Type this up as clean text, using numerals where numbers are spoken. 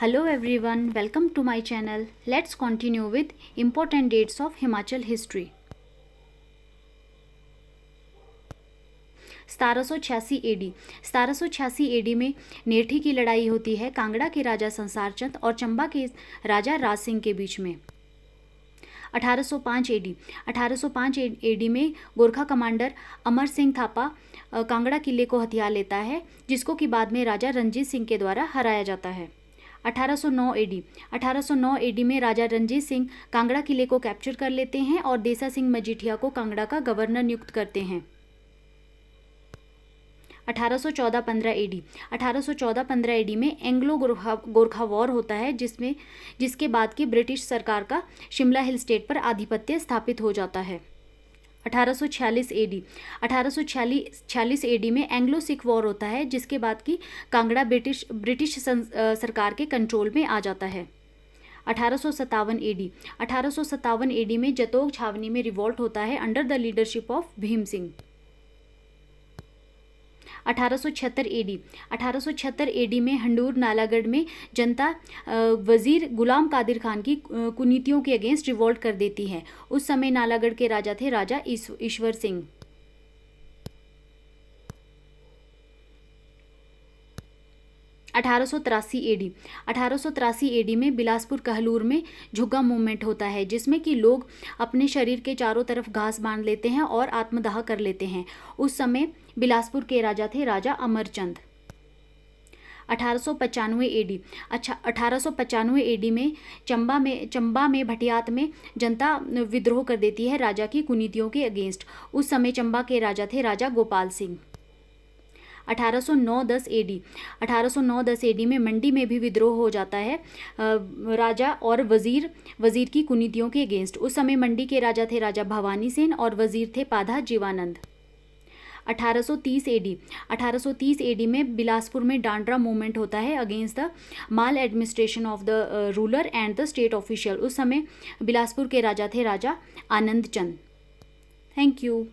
Hello everyone, welcome to my channel. Let's continue with important dates of Himachal history. 1786 AD 1786 AD में नेठी की लड़ाई होती है कांगड़ा के राजा संसार चंद और चंबा के राजा राज सिंह के बीच में। 1805 एडी 1805 एडी में गोरखा कमांडर अमर सिंह थापा कांगड़ा किले को हथिया लेता है, जिसको कि बाद में राजा रणजीत सिंह के द्वारा हराया जाता है। 1809 एडी में राजा रणजीत सिंह कांगड़ा किले को कैप्चर कर लेते हैं और देसा सिंह मजीठिया को कांगड़ा का गवर्नर नियुक्त करते हैं। 1814-15 एडी में एंग्लो गोरखा वॉर होता है, जिसके बाद की ब्रिटिश सरकार का शिमला हिल स्टेट पर आधिपत्य स्थापित हो जाता है। 1846 एडी में एंग्लो सिख वॉर होता है, जिसके बाद की कांगड़ा ब्रिटिश सरकार के कंट्रोल में आ जाता है। 1857 एडी में जतोग छावनी में रिवॉल्ट होता है under the leadership of Bhim Singh. 1876 AD में हंडूर नालागढ़ में जनता वजीर गुलाम कादिर खान की कुनीतियों के अगेंस्ट रिवॉल्ट कर देती है। उस समय नालागढ़ के राजा थे राजा ईश्वर सिंह। 1883 एडी में बिलासपुर कहलूर में झुग्गा मूवमेंट होता है, जिसमें कि लोग अपने शरीर के चारों तरफ घास बांध लेते हैं और आत्मदाह कर लेते हैं। उस समय बिलासपुर के राजा थे राजा अमरचंद। 1895 एडी में चंबा में भटियात में जनता विद्रोह कर देती है राजा की कुनीतियों के अगेंस्ट। उस समय चंबा के राजा थे राजा गोपाल सिंह। 1809-10 एडी में मंडी में भी विद्रोह हो जाता है राजा और वजीर की कुनीतियों के अगेंस्ट। उस समय मंडी के राजा थे राजा भवानी सेन और वजीर थे पाधा जीवानंद। 1830 एडी में बिलासपुर में डांडरा मूवमेंट होता है against the mall administration of the ruler and the state official. उस समय बिलासपुर के राजा थे राजा आनंद चंद। Thank you.